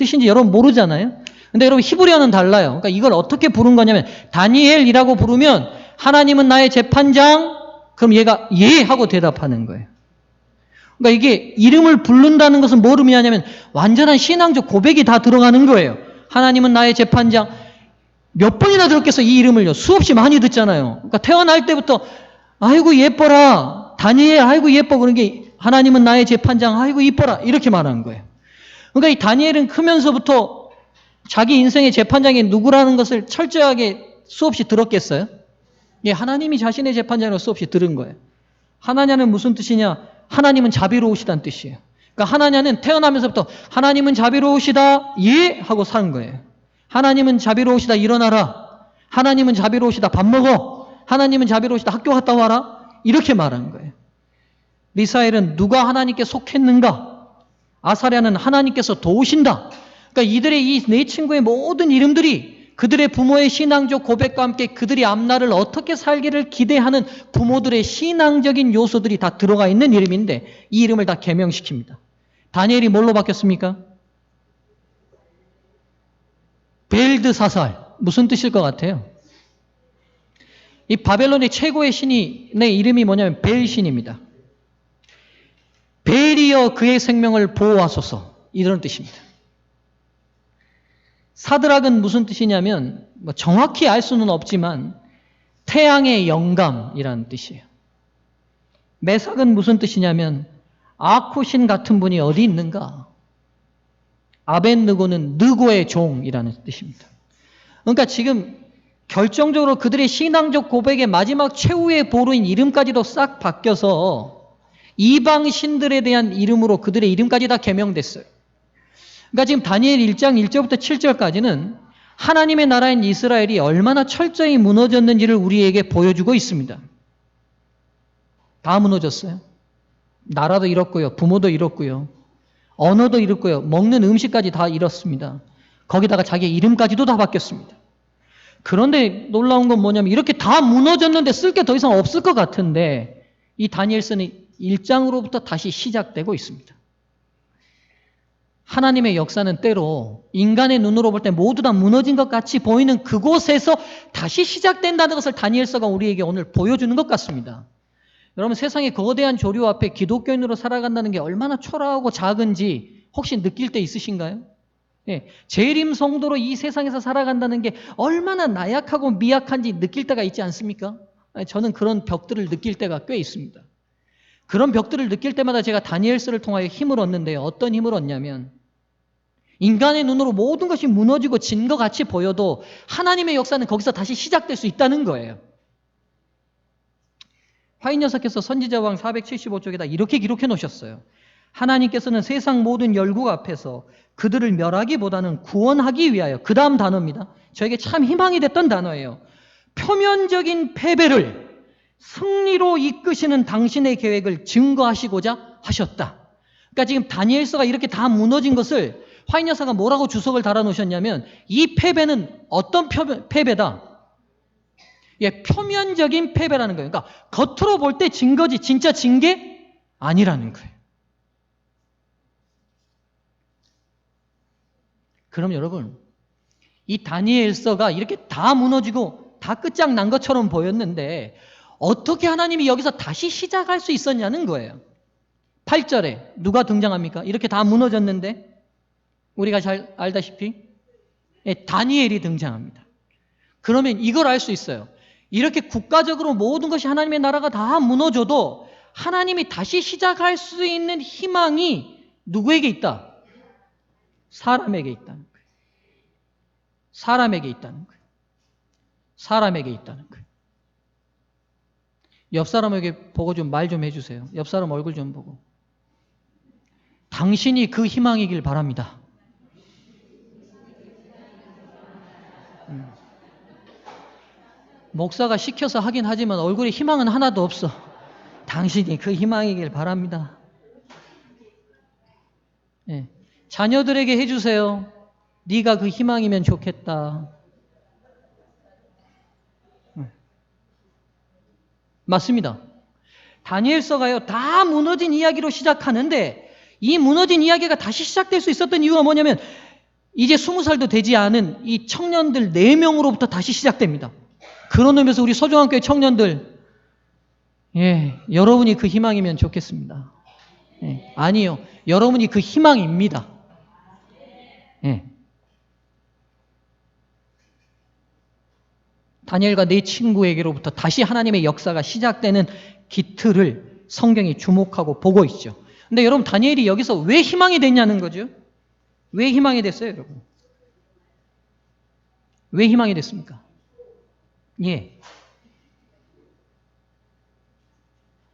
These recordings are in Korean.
뜻인지 여러분 모르잖아요. 근데 여러분 히브리어는 달라요. 그러니까 이걸 어떻게 부른 거냐면 다니엘이라고 부르면 하나님은 나의 재판장, 그럼 얘가 예 하고 대답하는 거예요. 그러니까 이게 이름을 부른다는 것은 뭘 의미하냐면 완전한 신앙적 고백이 다 들어가는 거예요. 하나님은 나의 재판장. 몇 번이나 들었겠어, 이 이름을요. 수없이 많이 듣잖아요. 그러니까 태어날 때부터 아이고 예뻐라, 다니엘 아이고 예뻐, 그런 게 하나님은 나의 재판장 아이고 이뻐라 이렇게 말하는 거예요. 그러니까 이 다니엘은 크면서부터 자기 인생의 재판장이 누구라는 것을 철저하게 수없이 들었겠어요? 예, 하나님이 자신의 재판장으로 수없이 들은 거예요. 하나냐는 무슨 뜻이냐? 하나님은 자비로우시다는 뜻이에요. 그러니까 하나냐는 태어나면서부터 하나님은 자비로우시다 예 하고 사는 거예요. 하나님은 자비로우시다 일어나라. 하나님은 자비로우시다 밥 먹어. 하나님은 자비로우시다 학교 갔다 와라. 이렇게 말하는 거예요. 미사엘은 누가 하나님께 속했는가? 아사랴는 하나님께서 도우신다. 그러니까 이들의 이 네 친구의 모든 이름들이 그들의 부모의 신앙적 고백과 함께 그들이 앞날을 어떻게 살기를 기대하는 부모들의 신앙적인 요소들이 다 들어가 있는 이름인데 이 이름을 다 개명시킵니다. 다니엘이 뭘로 바뀌었습니까? 벨드사살. 무슨 뜻일 것 같아요? 이 바벨론의 최고의 신의 이름이 뭐냐면 벨신입니다. 벨이여 그의 생명을 보호하소서. 이런 뜻입니다. 사드락은 무슨 뜻이냐면 정확히 알 수는 없지만 태양의 영감이라는 뜻이에요. 메삭은 무슨 뜻이냐면 아쿠신 같은 분이 어디 있는가? 아벤느고는 느고의 종이라는 뜻입니다. 그러니까 지금 결정적으로 그들의 신앙적 고백의 마지막 최후의 보루인 이름까지도 싹 바뀌어서 이방 신들에 대한 이름으로 그들의 이름까지 다 개명됐어요. 그러니까 지금 다니엘 1장 1절부터 7절까지는 하나님의 나라인 이스라엘이 얼마나 철저히 무너졌는지를 우리에게 보여주고 있습니다. 다 무너졌어요. 나라도 잃었고요. 부모도 잃었고요. 언어도 잃었고요. 먹는 음식까지 다 잃었습니다. 거기다가 자기의 이름까지도 다 바뀌었습니다. 그런데 놀라운 건 뭐냐면 이렇게 다 무너졌는데 쓸 게 더 이상 없을 것 같은데 이 다니엘서는 1장으로부터 다시 시작되고 있습니다. 하나님의 역사는 때로 인간의 눈으로 볼 때 모두 다 무너진 것 같이 보이는 그곳에서 다시 시작된다는 것을 다니엘서가 우리에게 오늘 보여주는 것 같습니다. 여러분 세상의 거대한 조류 앞에 기독교인으로 살아간다는 게 얼마나 초라하고 작은지 혹시 느낄 때 있으신가요? 예, 재림 성도로 이 세상에서 살아간다는 게 얼마나 나약하고 미약한지 느낄 때가 있지 않습니까? 저는 그런 벽들을 느낄 때가 꽤 있습니다. 그런 벽들을 느낄 때마다 제가 다니엘서를 통하여 힘을 얻는데요. 어떤 힘을 얻냐면 인간의 눈으로 모든 것이 무너지고 진 것 같이 보여도 하나님의 역사는 거기서 다시 시작될 수 있다는 거예요. 화인여사께서 선지자왕 475쪽에다 이렇게 기록해 놓으셨어요. 하나님께서는 세상 모든 열국 앞에서 그들을 멸하기보다는 구원하기 위하여, 그 다음 단어입니다. 저에게 참 희망이 됐던 단어예요. 표면적인 패배를 승리로 이끄시는 당신의 계획을 증거하시고자 하셨다. 그러니까 지금 다니엘서가 이렇게 다 무너진 것을 화인여사가 뭐라고 주석을 달아놓으셨냐면 이 패배는 어떤 패배다? 예, 표면적인 패배라는 거예요. 그러니까 겉으로 볼 때 진 거지 진짜 진 게 아니라는 거예요. 그럼 여러분, 이 다니엘서가 이렇게 다 무너지고 다 끝장난 것처럼 보였는데 어떻게 하나님이 여기서 다시 시작할 수 있었냐는 거예요. 8절에 누가 등장합니까? 이렇게 다 무너졌는데 우리가 잘 알다시피 다니엘이 등장합니다. 그러면 이걸 알 수 있어요. 이렇게 국가적으로 모든 것이 하나님의 나라가 다 무너져도 하나님이 다시 시작할 수 있는 희망이 누구에게 있다? 사람에게 있다는 거예요. 사람에게 있다는 거예요. 사람에게 있다는 거예요. 옆 사람에게 보고 좀 말 좀 해주세요. 옆 사람 얼굴 좀 보고. 당신이 그 희망이길 바랍니다. 목사가 시켜서 하긴 하지만 얼굴에 희망은 하나도 없어. 당신이 그 희망이길 바랍니다. 네. 자녀들에게 해주세요. 네가 그 희망이면 좋겠다. 맞습니다. 다니엘서가요, 다 무너진 이야기로 시작하는데 이 무너진 이야기가 다시 시작될 수 있었던 이유가 뭐냐면 이제 20살도 되지 않은 이 청년들 4명으로부터 다시 시작됩니다. 그런 의미에서 우리 소중한 교회 청년들, 여러분이 그 희망이면 좋겠습니다. 아니요. 여러분이 그 희망입니다. 다니엘과 네 친구에게로부터 다시 하나님의 역사가 시작되는 기틀을 성경이 주목하고 보고 있죠. 근데 여러분, 다니엘이 여기서 왜 희망이 됐냐는 거죠. 왜 희망이 됐어요, 여러분? 왜 희망이 됐습니까?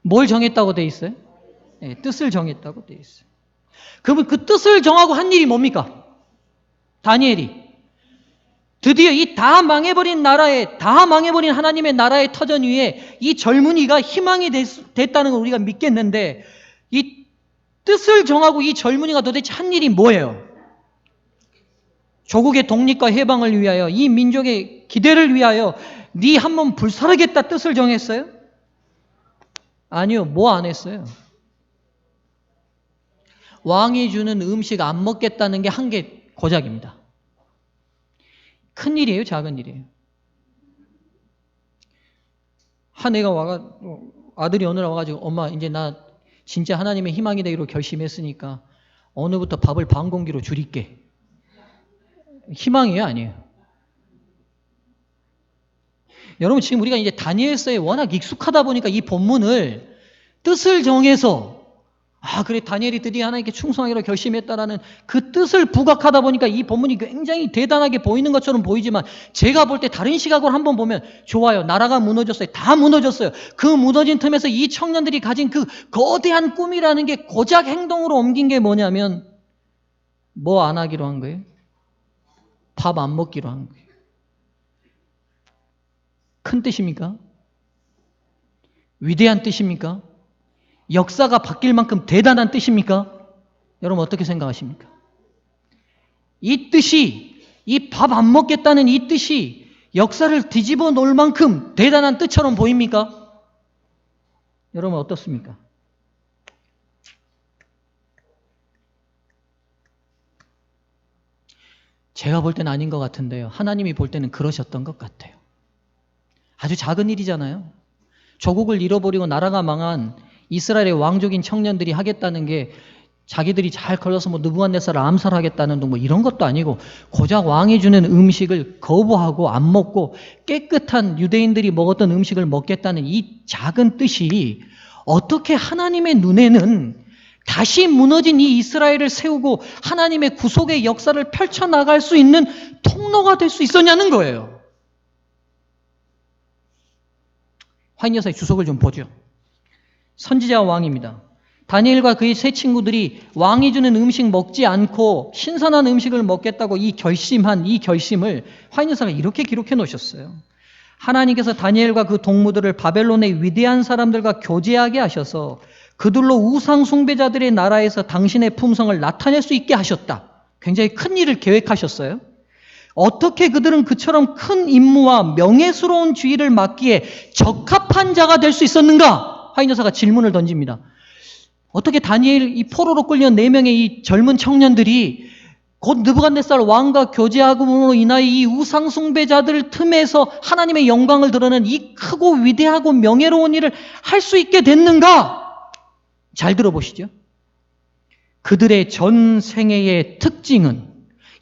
뭘 정했다고 돼 있어요? 뜻을 정했다고 돼 있어요. 그러면 그 뜻을 정하고 한 일이 뭡니까? 다니엘이 드디어 이 다 망해버린 하나님의 나라의 터전 위에 이 젊은이가 희망이 됐다는 걸 우리가 믿겠는데, 이 뜻을 정하고 이 젊은이가 도대체 한 일이 뭐예요? 조국의 독립과 해방을 위하여, 이 민족의 기대를 위하여 네 한 몸 불사르겠다 뜻을 정했어요? 아니요. 뭐 안 했어요? 왕이 주는 음식 안 먹겠다는 게 한 개 고작입니다. 큰 일이에요? 작은 일이에요? 한 애가 아들이 어느 날 와가지고, 엄마, 이제 나 진짜 하나님의 희망이 되기로 결심했으니까 오늘부터 밥을 반 공기로 줄일게. 희망이에요? 아니에요? 여러분, 지금 우리가 이제 다니엘서에 워낙 익숙하다 보니까 이 본문을 뜻을 정해서, 그래, 다니엘이 드디어 하나님께 충성하기로 결심했다라는 그 뜻을 부각하다 보니까 이 본문이 굉장히 대단하게 보이는 것처럼 보이지만, 제가 볼 때 다른 시각으로 한번 보면, 좋아요. 나라가 무너졌어요. 다 무너졌어요. 그 무너진 틈에서 이 청년들이 가진 그 거대한 꿈이라는 게 고작 행동으로 옮긴 게 뭐냐면, 뭐 안 하기로 한 거예요? 밥 안 먹기로 한 거예요. 큰 뜻입니까? 위대한 뜻입니까? 역사가 바뀔 만큼 대단한 뜻입니까? 여러분 어떻게 생각하십니까? 이 뜻이, 이 밥 안 먹겠다는 이 뜻이 역사를 뒤집어 놓을 만큼 대단한 뜻처럼 보입니까? 여러분 어떻습니까? 제가 볼 때는 아닌 것 같은데요. 하나님이 볼 때는 그러셨던 것 같아요. 아주 작은 일이잖아요. 조국을 잃어버리고 나라가 망한 이스라엘의 왕족인 청년들이 하겠다는 게, 자기들이 잘 걸려서 느부갓네살을 암살하겠다는 뭐 이런 것도 아니고, 고작 왕이 주는 음식을 거부하고 안 먹고 깨끗한 유대인들이 먹었던 음식을 먹겠다는 이 작은 뜻이 어떻게 하나님의 눈에는 다시 무너진 이 이스라엘을 세우고 하나님의 구속의 역사를 펼쳐나갈 수 있는 통로가 될 수 있었냐는 거예요. 화인 여사의 주석을 좀 보죠. 선지자와 왕입니다. 다니엘과 그의 세 친구들이 왕이 주는 음식 먹지 않고 신선한 음식을 먹겠다고 이 결심을 화인 여사가 이렇게 기록해 놓으셨어요. 하나님께서 다니엘과 그 동무들을 바벨론의 위대한 사람들과 교제하게 하셔서 그들로 우상 숭배자들의 나라에서 당신의 품성을 나타낼 수 있게 하셨다. 굉장히 큰 일을 계획하셨어요. 어떻게 그들은 그처럼 큰 임무와 명예스러운 주의를 맡기에 적합한 자가 될 수 있었는가? 화인 여사가 질문을 던집니다. 어떻게 다니엘, 이 포로로 끌려온 4명의 이 젊은 청년들이 곧 느부갓네살 왕과 교제함으로 인하여 이 우상 숭배자들 틈에서 하나님의 영광을 드러낸 이 크고 위대하고 명예로운 일을 할 수 있게 됐는가? 잘 들어보시죠. 그들의 전 생애의 특징은,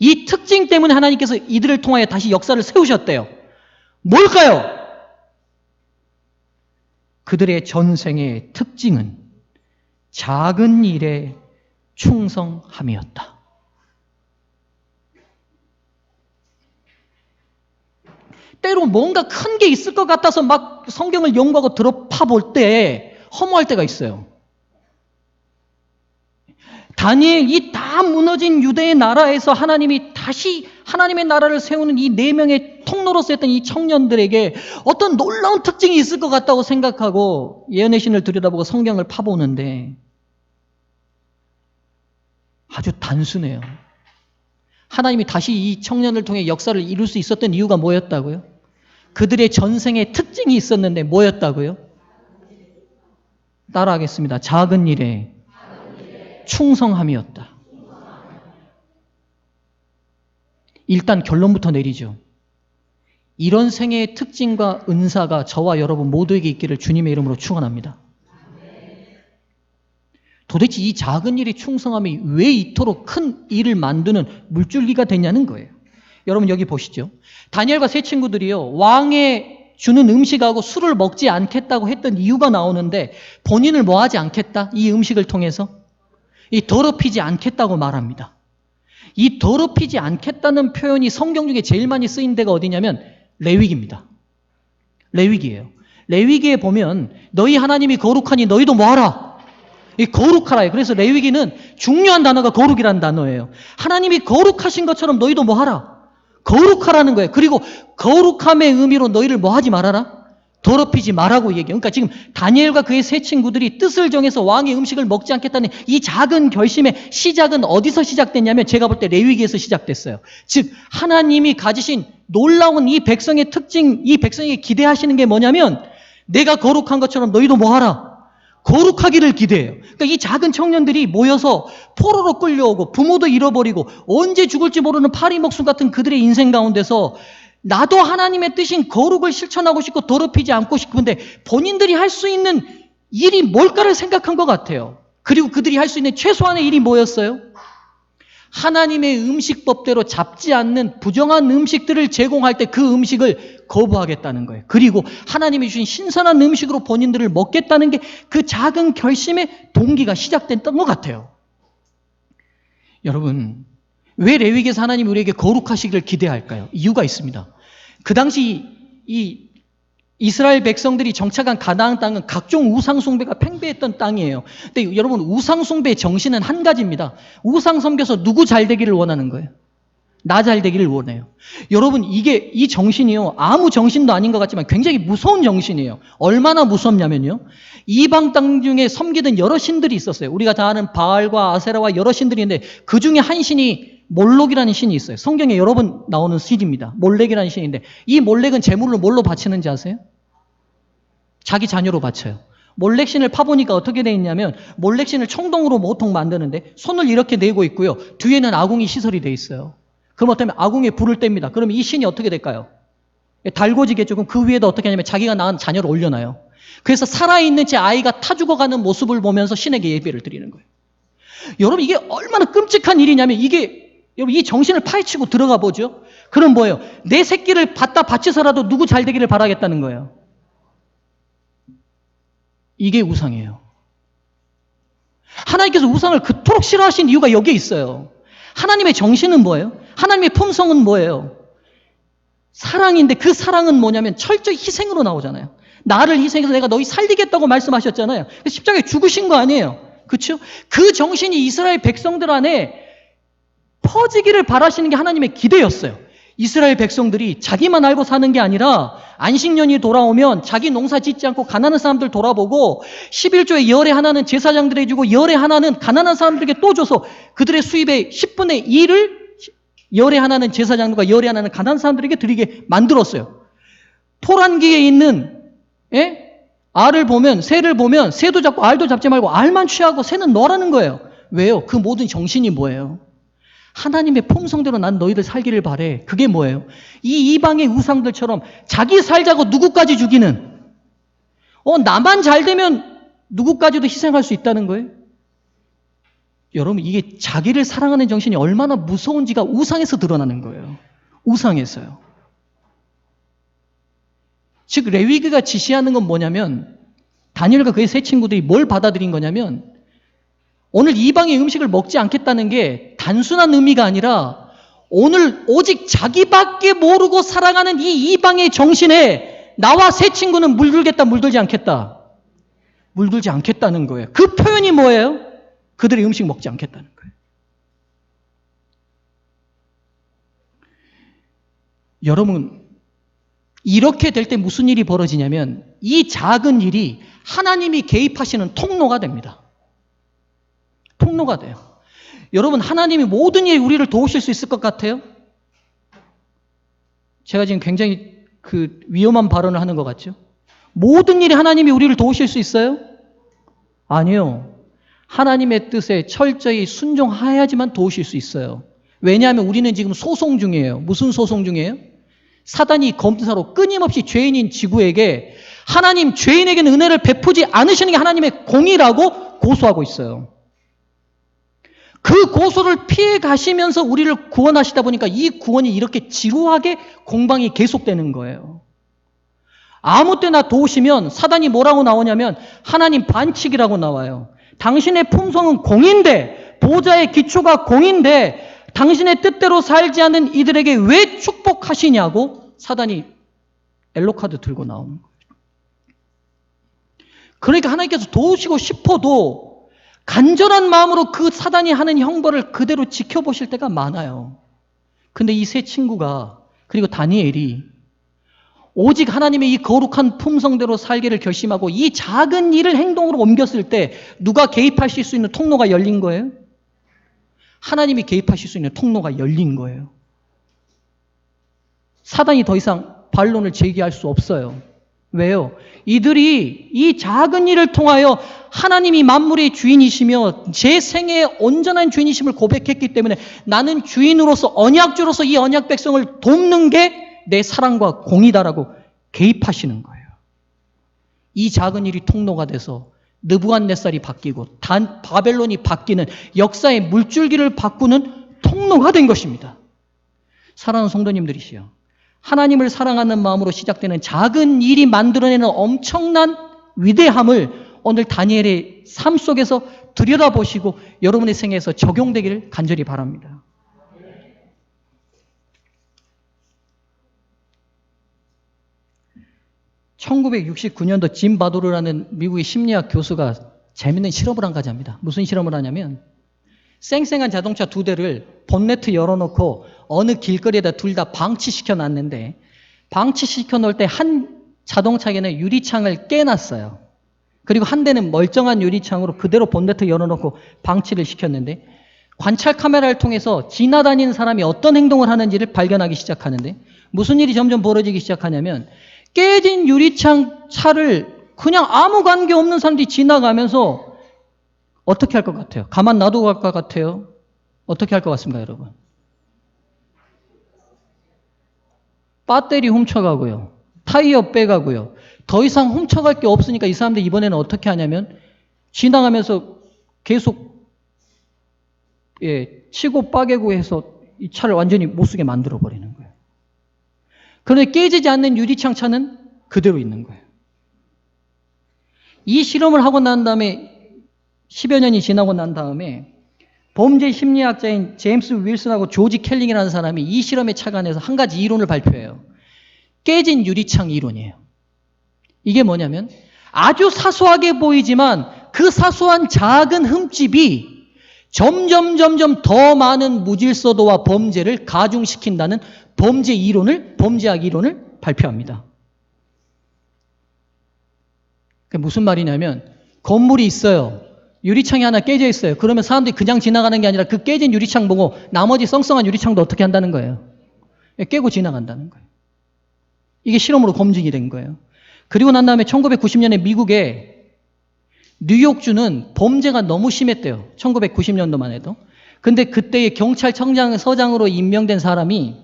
이 특징 때문에 하나님께서 이들을 통하여 다시 역사를 세우셨대요. 뭘까요? 그들의 전생의 특징은 작은 일에 충성함이었다. 때로 뭔가 큰 게 있을 것 같아서 막 성경을 연구하고 들어파볼 때 허무할 때가 있어요. 다니엘, 이 다 무너진 유대의 나라에서 하나님이 다시 하나님의 나라를 세우는 이 4명의 통로로서 했던 이 청년들에게 어떤 놀라운 특징이 있을 것 같다고 생각하고 예언의 신을 들여다보고 성경을 파보는데 아주 단순해요. 하나님이 다시 이 청년을 통해 역사를 이룰 수 있었던 이유가 뭐였다고요? 그들의 전생의 특징이 있었는데 뭐였다고요? 따라하겠습니다. 작은 일에 충성함이었다. 일단 결론부터 내리죠. 이런 생애의 특징과 은사가 저와 여러분 모두에게 있기를 주님의 이름으로 축원합니다. 도대체 이 작은 일이 충성함이 왜 이토록 큰 일을 만드는 물줄기가 됐냐는 거예요. 여러분 여기 보시죠. 다니엘과 세 친구들이요, 왕의 주는 음식하고 술을 먹지 않겠다고 했던 이유가 나오는데 본인을 뭐 하지 않겠다? 이 음식을 통해서 이 더럽히지 않겠다고 말합니다. 이 더럽히지 않겠다는 표현이 성경 중에 제일 많이 쓰인 데가 어디냐면 레위기입니다. 레위기예요. 레위기에 보면 너희 하나님이 거룩하니 너희도 뭐하라? 이 거룩하라. 그래서 레위기는 중요한 단어가 거룩이라는 단어예요. 하나님이 거룩하신 것처럼 너희도 뭐하라? 거룩하라는 거예요. 그리고 거룩함의 의미로 너희를 뭐하지 말아라? 더럽히지 말라고 얘기해요. 그러니까 지금 다니엘과 그의 세 친구들이 뜻을 정해서 왕의 음식을 먹지 않겠다는 이 작은 결심의 시작은 어디서 시작됐냐면 제가 볼 때 레위기에서 시작됐어요. 즉 하나님이 가지신 놀라운 이 백성의 특징, 이 백성에게 기대하시는 게 뭐냐면 내가 거룩한 것처럼 너희도 뭐하라? 거룩하기를 기대해요. 그러니까 이 작은 청년들이 모여서 포로로 끌려오고 부모도 잃어버리고 언제 죽을지 모르는 파리 목숨 같은 그들의 인생 가운데서 나도 하나님의 뜻인 거룩을 실천하고 싶고 더럽히지 않고 싶은데 본인들이 할 수 있는 일이 뭘까를 생각한 것 같아요. 그리고 그들이 할 수 있는 최소한의 일이 뭐였어요? 하나님의 음식법대로 잡지 않는 부정한 음식들을 제공할 때 그 음식을 거부하겠다는 거예요. 그리고 하나님이 주신 신선한 음식으로 본인들을 먹겠다는 게 그 작은 결심의 동기가 시작됐던 것 같아요. 여러분, 왜 레위기에서 하나님이 우리에게 거룩하시기를 기대할까요? 이유가 있습니다. 그 당시 이 이스라엘 백성들이 정착한 가나안 땅은 각종 우상 숭배가 팽배했던 땅이에요. 근데 여러분 우상 숭배의 정신은 한 가지입니다. 우상 섬겨서 누구 잘 되기를 원하는 거예요. 나 잘 되기를 원해요. 여러분 이 정신이요, 아무 정신도 아닌 것 같지만 굉장히 무서운 정신이에요. 얼마나 무섭냐면요, 이방 땅 중에 섬기던 여러 신들이 있었어요. 우리가 다 아는 바알과 아세라와 여러 신들이 있는데 그 중에 한 신이 몰록이라는 신이 있어요. 성경에 여러 번 나오는 신입니다. 몰렉이라는 신인데 이 몰렉은 제물을 뭘로 바치는지 아세요? 자기 자녀로 바쳐요. 몰렉신을 파보니까 어떻게 돼 있냐면 몰렉신을 청동으로 모통 만드는데 손을 이렇게 내고 있고요. 뒤에는 아궁이 시설이 돼 있어요. 그럼 어쩌면 아궁이에 불을 뗍니다. 그럼 이 신이 어떻게 될까요? 달궈지겠죠. 그럼 그 위에다 어떻게 하냐면 자기가 낳은 자녀를 올려놔요. 그래서 살아있는 제 아이가 타 죽어가는 모습을 보면서 신에게 예배를 드리는 거예요. 여러분 이게 얼마나 끔찍한 일이냐면 이게 여러분 이 정신을 파헤치고 들어가 보죠. 그럼 뭐예요? 내 새끼를 갖다 바치서라도 누구 잘 되기를 바라겠다는 거예요. 이게 우상이에요. 하나님께서 우상을 그토록 싫어하신 이유가 여기에 있어요. 하나님의 정신은 뭐예요? 하나님의 품성은 뭐예요? 사랑인데 그 사랑은 뭐냐면 철저히 희생으로 나오잖아요. 나를 희생해서 내가 너희 살리겠다고 말씀하셨잖아요. 십자가에 죽으신 거 아니에요. 그렇죠? 그 정신이 이스라엘 백성들 안에 퍼지기를 바라시는 게 하나님의 기대였어요. 이스라엘 백성들이 자기만 알고 사는 게 아니라 안식년이 돌아오면 자기 농사 짓지 않고 가난한 사람들 돌아보고 11조의 열의 하나는 제사장들에게 주고 열의 하나는 가난한 사람들에게 또 줘서 그들의 수입의 10분의 1을 열의 하나는 제사장들과 열의 하나는 가난한 사람들에게 드리게 만들었어요. 포란기에 있는 알을 보면 새를 보면 새도 잡고 알도 잡지 말고 알만 취하고 새는 넣으라는 거예요. 왜요? 그 모든 정신이 뭐예요? 하나님의 품성대로 난 너희들 살기를 바래. 그게 뭐예요? 이 이방의 우상들처럼 자기 살자고 누구까지 죽이는, 나만 잘 되면 누구까지도 희생할 수 있다는 거예요. 여러분 이게 자기를 사랑하는 정신이 얼마나 무서운지가 우상에서 드러나는 거예요. 우상에서요. 즉 레위기가 지시하는 건 뭐냐면 다니엘과 그의 세 친구들이 뭘 받아들인 거냐면 오늘 이방의 음식을 먹지 않겠다는 게 단순한 의미가 아니라 오늘 오직 자기밖에 모르고 살아가는 이 이방의 정신에 나와 세 친구는 물들겠다, 물들지 않겠다. 물들지 않겠다는 거예요. 그 표현이 뭐예요? 그들의 음식 먹지 않겠다는 거예요. 여러분, 이렇게 될 때 무슨 일이 벌어지냐면 이 작은 일이 하나님이 개입하시는 통로가 됩니다. 통로가 돼요. 여러분 하나님이 모든 일에 우리를 도우실 수 있을 것 같아요? 제가 지금 굉장히 위험한 발언을 하는 것 같죠? 모든 일에 하나님이 우리를 도우실 수 있어요? 아니요. 하나님의 뜻에 철저히 순종해야지만 도우실 수 있어요. 왜냐하면 우리는 지금 소송 중이에요. 무슨 소송 중이에요? 사단이 검사로 끊임없이 죄인인 지구에게 하나님 죄인에게는 은혜를 베푸지 않으시는 게 하나님의 공의라고 고소하고 있어요. 그 고소를 피해 가시면서 우리를 구원하시다 보니까 이 구원이 이렇게 지루하게 공방이 계속되는 거예요. 아무 때나 도우시면 사단이 뭐라고 나오냐면 하나님 반칙이라고 나와요. 당신의 품성은 공인데, 보좌의 기초가 공인데 당신의 뜻대로 살지 않는 이들에게 왜 축복하시냐고 사단이 엘로카드 들고 나오는 거예요. 그러니까 하나님께서 도우시고 싶어도 간절한 마음으로 그 사단이 하는 형벌을 그대로 지켜보실 때가 많아요. 근데 이 세 친구가, 그리고 다니엘이 오직 하나님의 이 거룩한 품성대로 살기를 결심하고 이 작은 일을 행동으로 옮겼을 때 누가 개입하실 수 있는 통로가 열린 거예요? 하나님이 개입하실 수 있는 통로가 열린 거예요. 사단이 더 이상 반론을 제기할 수 없어요. 왜요? 이들이 이 작은 일을 통하여 하나님이 만물의 주인이시며 제 생애의 온전한 주인이심을 고백했기 때문에 나는 주인으로서 언약주로서 이 언약 백성을 돕는 게 내 사랑과 공이다라고 개입하시는 거예요. 이 작은 일이 통로가 돼서 느부갓네살이 바뀌고 바벨론이 바뀌는 역사의 물줄기를 바꾸는 통로가 된 것입니다. 사랑하는 성도님들이시여, 하나님을 사랑하는 마음으로 시작되는 작은 일이 만들어내는 엄청난 위대함을 오늘 다니엘의 삶 속에서 들여다보시고 여러분의 생애에서 적용되기를 간절히 바랍니다. (1969년도) 짐 바도르라는 미국의 심리학 교수가 재밌는 실험을 한 가지 합니다. 무슨 실험을 하냐면 쌩쌩한 자동차 2대를 본네트 열어놓고 어느 길거리에다 둘 다 방치시켜 놨는데, 방치시켜 놓을 때 한 자동차에는 유리창을 깨놨어요. 그리고 한 대는 멀쩡한 유리창으로 그대로 본네트 열어놓고 방치를 시켰는데, 관찰 카메라를 통해서 지나다니는 사람이 어떤 행동을 하는지를 발견하기 시작하는데, 무슨 일이 점점 벌어지기 시작하냐면 깨진 유리창 차를 그냥 아무 관계 없는 사람들이 지나가면서 어떻게 할 것 같아요? 가만 놔두고 갈 것 같아요? 어떻게 할 것 같습니까, 여러분? 배터리 훔쳐가고요. 타이어 빼가고요. 더 이상 훔쳐갈 게 없으니까 이 사람들 이번에는 어떻게 하냐면 지나가면서 계속 치고 빠개고 해서 이 차를 완전히 못쓰게 만들어버리는 거예요. 그런데 깨지지 않는 유리창 차는 그대로 있는 거예요. 이 실험을 하고 난 다음에 10여 년이 지나고 난 다음에 범죄 심리학자인 제임스 윌슨하고 조지 켈링이라는 사람이 이 실험에 착안해서 한 가지 이론을 발표해요. 깨진 유리창 이론이에요. 이게 뭐냐면 아주 사소하게 보이지만 그 사소한 작은 흠집이 점점 더 많은 무질서도와 범죄를 가중시킨다는 범죄학 이론을 발표합니다. 그게 무슨 말이냐면 건물이 있어요. 유리창이 하나 깨져 있어요. 그러면 사람들이 그냥 지나가는 게 아니라 그 깨진 유리창 보고 나머지 썽썽한 유리창도 어떻게 한다는 거예요? 깨고 지나간다는 거예요. 이게 실험으로 검증이 된 거예요. 그리고 난 다음에 1990년에 미국에 뉴욕주는 범죄가 너무 심했대요. 1990년도만 해도. 근데 그때의 경찰청장서장으로 임명된 사람이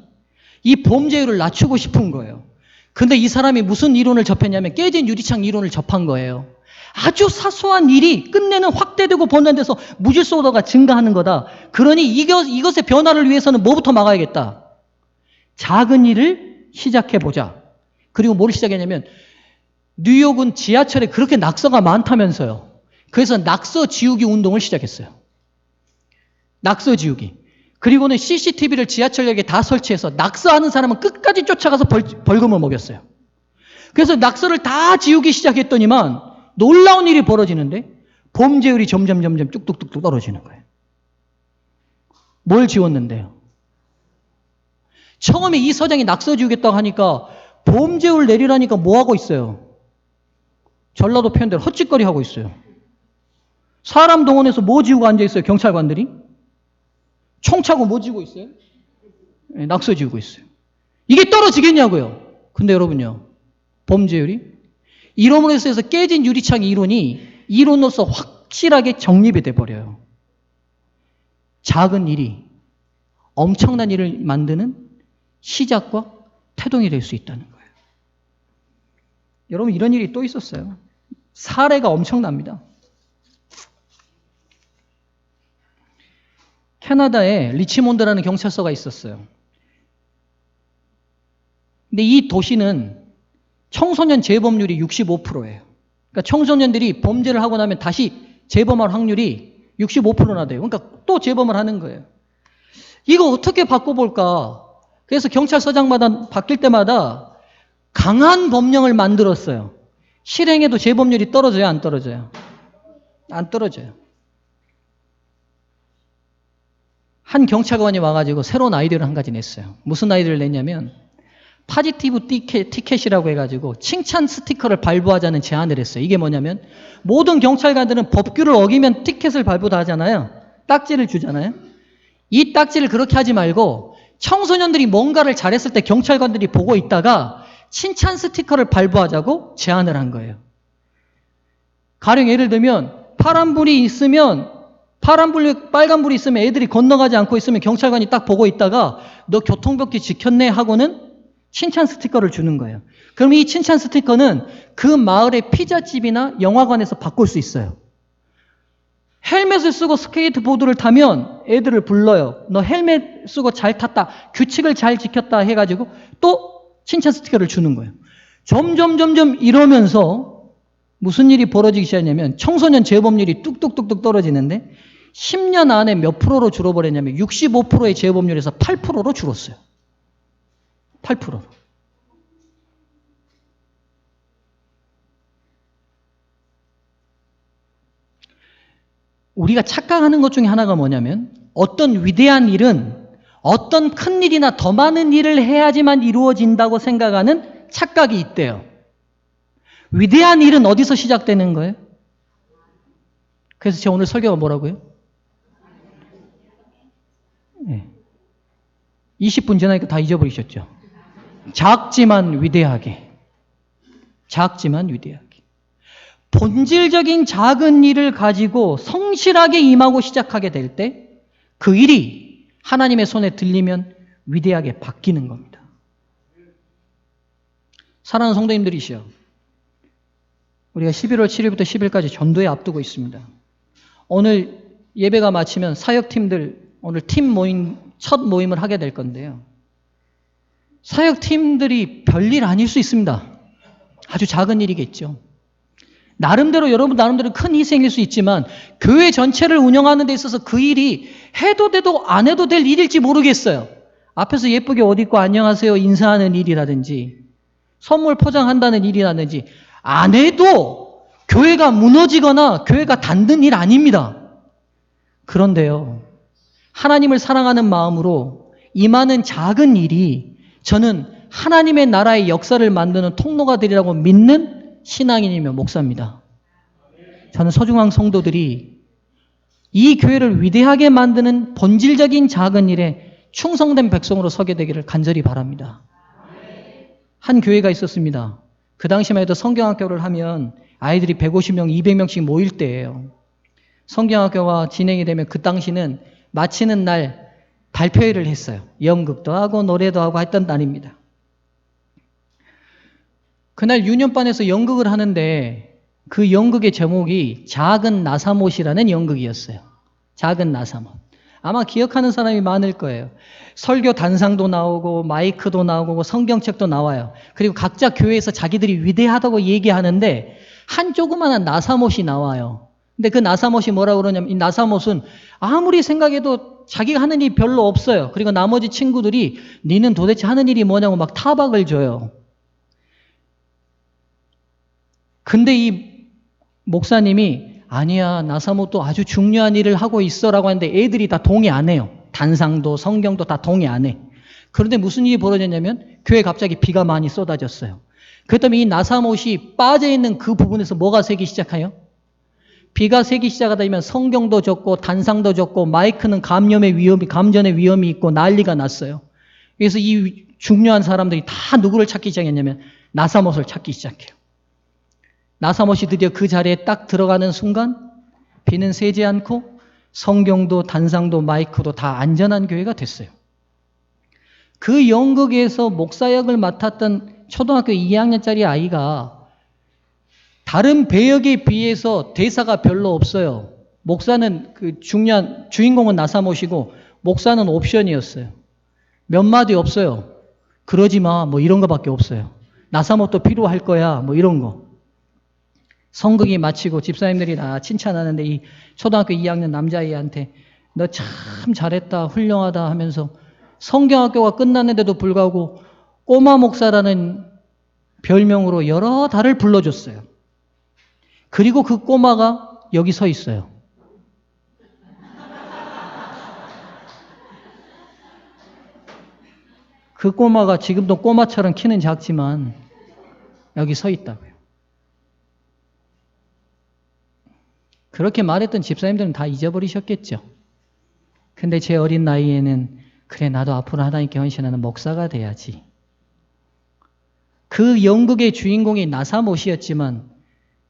이 범죄율을 낮추고 싶은 거예요. 근데 이 사람이 무슨 이론을 접했냐면 깨진 유리창 이론을 접한 거예요. 아주 사소한 일이 끝내는 확대되고 번안돼서 무질서도가 증가하는 거다. 그러니 이것의 변화를 위해서는 뭐부터 막아야겠다. 작은 일을 시작해보자. 그리고 뭘 시작했냐면 뉴욕은 지하철에 그렇게 낙서가 많다면서요. 그래서 낙서 지우기 운동을 시작했어요. 낙서 지우기. 그리고는 CCTV를 지하철역에 다 설치해서 낙서하는 사람은 끝까지 쫓아가서 벌금을 먹였어요. 그래서 낙서를 다 지우기 시작했더니만 놀라운 일이 벌어지는데 범죄율이 점점 뚝뚝뚝 떨어지는 거예요. 뭘 지웠는데요? 처음에 이 서장이 낙서 지우겠다고 하니까 범죄율 내리라니까 뭐 하고 있어요? 전라도 표현대로 헛짓거리 하고 있어요. 사람 동원해서 뭐 지우고 앉아있어요? 경찰관들이? 총 차고 뭐 지우고 있어요? 낙서 지우고 있어요. 이게 떨어지겠냐고요. 근데 여러분요, 범죄율이 이론으로 해서 깨진 유리창 이론이 이론으로서 확실하게 정립이 돼버려요. 작은 일이 엄청난 일을 만드는 시작과 태동이 될 수 있다는 거예요. 여러분, 이런 일이 또 있었어요. 사례가 엄청납니다. 캐나다에 리치몬드라는 경찰서가 있었어요. 근데 이 도시는 청소년 재범률이 65%예요. 그러니까 청소년들이 범죄를 하고 나면 다시 재범할 확률이 65%나 돼요. 그러니까 또 재범을 하는 거예요. 이거 어떻게 바꿔볼까? 그래서 경찰서장마다 바뀔 때마다 강한 법령을 만들었어요. 실행해도 재범률이 떨어져요, 안 떨어져요? 안 떨어져요. 한 경찰관이 와가지고 새로운 아이디어를 한 가지 냈어요. 무슨 아이디어를 냈냐면 파지티브 티켓이라고 해가지고 칭찬 스티커를 발부하자는 제안을 했어요. 이게 뭐냐면 모든 경찰관들은 법규를 어기면 티켓을 발부다 하잖아요. 딱지를 주잖아요. 이 딱지를 그렇게 하지 말고 청소년들이 뭔가를 잘했을 때 경찰관들이 보고 있다가 칭찬 스티커를 발부하자고 제안을 한 거예요. 가령 예를 들면 파란불이 있으면 빨간불이 있으면 애들이 건너가지 않고 있으면 경찰관이 딱 보고 있다가 너 교통법규 지켰네 하고는 칭찬 스티커를 주는 거예요. 그럼 이 칭찬 스티커는 그 마을의 피자집이나 영화관에서 바꿀 수 있어요. 헬멧을 쓰고 스케이트보드를 타면 애들을 불러요. 너 헬멧 쓰고 잘 탔다. 규칙을 잘 지켰다 해가지고 또 칭찬 스티커를 주는 거예요. 점점 이러면서 무슨 일이 벌어지기 시작했냐면 청소년 재범률이 뚝뚝뚝뚝 떨어지는데 10년 안에 몇 프로로 줄어버렸냐면 65%의 재범률에서 8%로 줄었어요. 8%로. 우리가 착각하는 것 중에 하나가 뭐냐면 어떤 위대한 일은 어떤 큰 일이나 더 많은 일을 해야지만 이루어진다고 생각하는 착각이 있대요. 위대한 일은 어디서 시작되는 거예요? 그래서 제가 오늘 설교가 뭐라고요? 네. 20분 지나니까 다 잊어버리셨죠? 작지만 위대하게. 작지만 위대하게. 본질적인 작은 일을 가지고 성실하게 임하고 시작하게 될 때 그 일이 하나님의 손에 들리면 위대하게 바뀌는 겁니다. 사랑하는 성도님들이시여, 우리가 11월 7일부터 10일까지 전도회 앞두고 있습니다. 오늘 예배가 마치면 사역팀들 오늘 팀 모임, 첫 모임을 하게 될 건데요. 사역팀들이 별일 아닐 수 있습니다. 아주 작은 일이겠죠. 여러분 나름대로 큰 희생일 수 있지만 교회 전체를 운영하는 데 있어서 그 일이 해도 돼도 안 해도 될 일일지 모르겠어요. 앞에서 예쁘게 옷 입고 안녕하세요 인사하는 일이라든지 선물 포장한다는 일이라든지 안 해도 교회가 무너지거나 교회가 닿는 일 아닙니다. 그런데요, 하나님을 사랑하는 마음으로 임하는 작은 일이 저는 하나님의 나라의 역사를 만드는 통로가 되리라고 믿는 신앙인이며 목사입니다. 저는 소중한 성도들이 이 교회를 위대하게 만드는 본질적인 작은 일에 충성된 백성으로 서게 되기를 간절히 바랍니다. 한 교회가 있었습니다. 그 당시만 해도 성경학교를 하면 아이들이 150명, 200명씩 모일 때예요. 성경학교가 진행이 되면 그 당시는 마치는 날 발표회를 했어요. 연극도 하고 노래도 하고 했던 날입니다. 그날 유년반에서 연극을 하는데 그 연극의 제목이 작은 나사못이라는 연극이었어요. 작은 나사못. 아마 기억하는 사람이 많을 거예요. 설교 단상도 나오고 마이크도 나오고 성경책도 나와요. 그리고 각자 교회에서 자기들이 위대하다고 얘기하는데 한 조그마한 나사못이 나와요. 근데 그 나사못이 뭐라고 그러냐면 이 나사못은 아무리 생각해도 자기가 하는 일이 별로 없어요. 그리고 나머지 친구들이 니는 도대체 하는 일이 뭐냐고 막 타박을 줘요. 근데 이 목사님이 아니야 나사못도 아주 중요한 일을 하고 있어라고 하는데 애들이 다 동의 안 해요. 단상도 성경도 다 동의 안 해. 그런데 무슨 일이 벌어졌냐면 교회에 갑자기 비가 많이 쏟아졌어요. 그랬더니 이 나사못이 빠져있는 그 부분에서 뭐가 새기 시작해요? 비가 새기 시작하다 보면 성경도 적고 단상도 적고 마이크는 감전의 위험이 있고 난리가 났어요. 그래서 이 중요한 사람들이 다 누구를 찾기 시작했냐면 나사못을 찾기 시작해요. 나사못이 드디어 그 자리에 딱 들어가는 순간 비는 새지 않고 성경도 단상도 마이크도 다 안전한 교회가 됐어요. 그 연극에서 목사역을 맡았던 초등학교 2학년짜리 아이가 다른 배역에 비해서 대사가 별로 없어요. 목사는 그 중요한 주인공은 나사 모시고 목사는 옵션이었어요. 몇 마디 없어요. 그러지 마, 뭐 이런 거밖에 없어요. 나사못도 필요할 거야, 뭐 이런 거. 성극이 마치고 집사님들이 다 칭찬하는데 이 초등학교 2학년 남자아이한테 너 참 잘했다, 훌륭하다 하면서 성경학교가 끝났는데도 불구하고 꼬마 목사라는 별명으로 여러 달을 불러줬어요. 그리고 그 꼬마가 여기 서 있어요. 그 꼬마가 지금도 꼬마처럼 키는 작지만 여기 서 있다고요. 그렇게 말했던 집사님들은 다 잊어버리셨겠죠. 근데 제 어린 나이에는 그래 나도 앞으로 하나님께 헌신하는 목사가 돼야지. 그 연극의 주인공이 나사못이었지만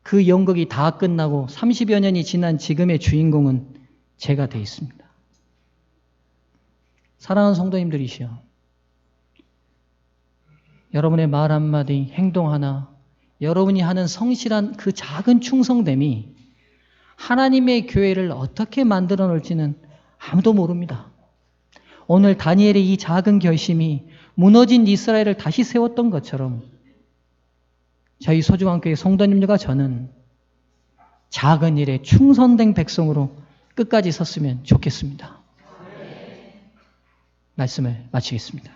그 연극이 다 끝나고 30여 년이 지난 지금의 주인공은 제가 돼 있습니다. 사랑하는 성도님들이시여, 여러분의 말 한마디, 행동 하나, 여러분이 하는 성실한 그 작은 충성됨이 하나님의 교회를 어떻게 만들어 놓을지는 아무도 모릅니다. 오늘 다니엘의 이 작은 결심이 무너진 이스라엘을 다시 세웠던 것처럼 저희 소중한 교회 성도님들과 저는 작은 일에 충성된 백성으로 끝까지 섰으면 좋겠습니다. 말씀을 마치겠습니다.